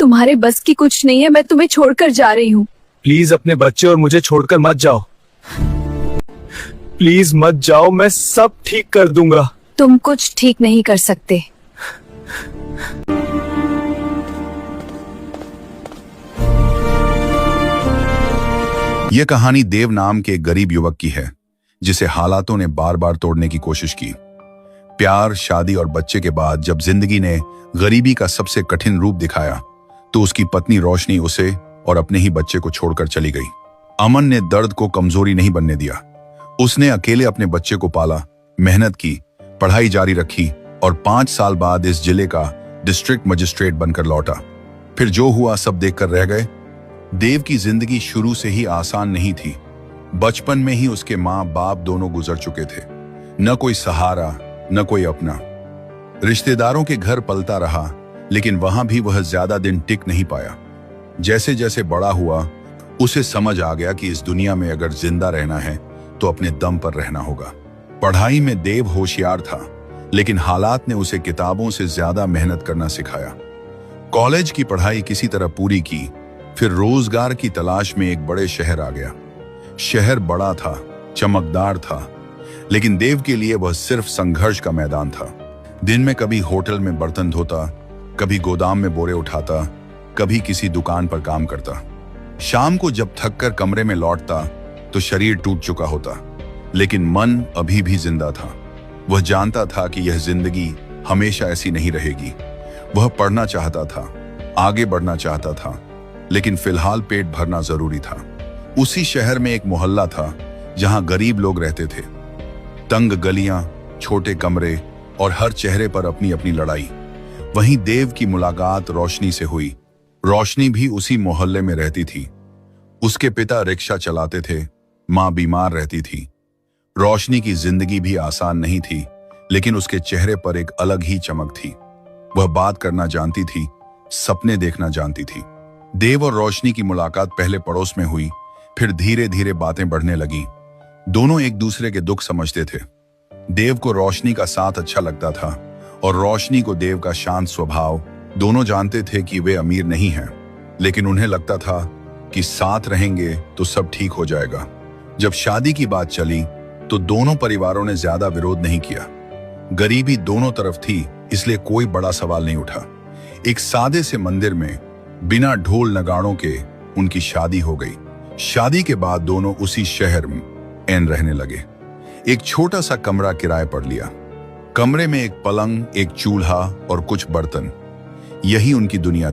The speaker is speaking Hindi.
तुम्हारे बस की कुछ नहीं है, मैं तुम्हें छोड़कर जा रही हूँ। प्लीज अपने बच्चे और मुझे छोड़कर मत जाओ। प्लीज मत जाओ, मैं सब ठीक कर दूंगा। तुम कुछ ठीक नहीं कर सकते। यह कहानी देव नाम के एक गरीब युवक की है जिसे हालातों ने बार बार तोड़ने की कोशिश की। प्यार, शादी और बच्चे के बाद जब जिंदगी ने गरीबी का सबसे कठिन रूप दिखाया तो उसकी पत्नी रोशनी उसे और अपने ही बच्चे को छोड़कर चली गई। अमन ने दर्द को कमजोरी नहीं बनने दिया। उसने अकेले अपने बच्चे को पाला, मेहनत की, पढ़ाई जारी रखी और 5 साल बाद इस जिले का डिस्ट्रिक्ट मजिस्ट्रेट बनकर लौटा। फिर जो हुआ सब देखकर रह गए। देव की जिंदगी शुरू से ही आसान नहीं थी। बचपन में ही उसके माँ बाप दोनों गुजर चुके थे। न कोई सहारा, न कोई अपना। रिश्तेदारों के घर पलता रहा, लेकिन वहां भी वह ज्यादा दिन टिक नहीं पाया। जैसे जैसे बड़ा हुआ उसे समझ आ गया कि इस दुनिया में अगर जिंदा रहना है तो अपने दम पर रहना होगा। पढ़ाई में देव होशियार था, लेकिन हालात ने उसे किताबों से ज्यादा मेहनत करना सिखाया। कॉलेज की पढ़ाई किसी तरह पूरी की, फिर रोजगार की तलाश में एक बड़े शहर आ गया। शहर बड़ा था, चमकदार था, लेकिन देव के लिए वह सिर्फ संघर्ष का मैदान था। दिन में कभी होटल में बर्तन धोता, कभी गोदाम में बोरे उठाता, कभी किसी दुकान पर काम करता। शाम को जब थककर कमरे में लौटता तो शरीर टूट चुका होता, लेकिन मन अभी भी जिंदा था। वह जानता था कि यह जिंदगी हमेशा ऐसी नहीं रहेगी। वह पढ़ना चाहता था, आगे बढ़ना चाहता था, लेकिन फिलहाल पेट भरना जरूरी था। उसी शहर में एक मोहल्ला था जहां गरीब लोग रहते थे। तंग गलियां, छोटे कमरे और हर चेहरे पर अपनी अपनी लड़ाई। वहीं देव की मुलाकात रोशनी से हुई। रोशनी भी उसी मोहल्ले में रहती थी। उसके पिता रिक्शा चलाते थे, मां बीमार रहती थी। रोशनी की जिंदगी भी आसान नहीं थी, लेकिन उसके चेहरे पर एक अलग ही चमक थी। वह बात करना जानती थी, सपने देखना जानती थी। देव और रोशनी की मुलाकात पहले पड़ोस में हुई, फिर धीरे धीरे बातें बढ़ने लगी। दोनों एक दूसरे के दुख समझते थे। देव को रोशनी का साथ अच्छा लगता था और रोशनी को देव का शांत स्वभाव। दोनों जानते थे कि वे अमीर नहीं हैं, लेकिन उन्हें लगता था कि साथ रहेंगे तो सब ठीक हो जाएगा। जब शादी की बात चली तो दोनों परिवारों ने ज्यादा विरोध नहीं किया। गरीबी दोनों तरफ थी, इसलिए कोई बड़ा सवाल नहीं उठा। एक सादे से मंदिर में बिना ढोल नगाड़ों के उनकी शादी हो गई। शादी के बाद दोनों उसी शहर में एन रहने लगे। एक छोटा सा कमरा किराए पर लिया। कमरे में एक पलंग, एक चूल्हा और कुछ बर्तन। यही उनकी दुनिया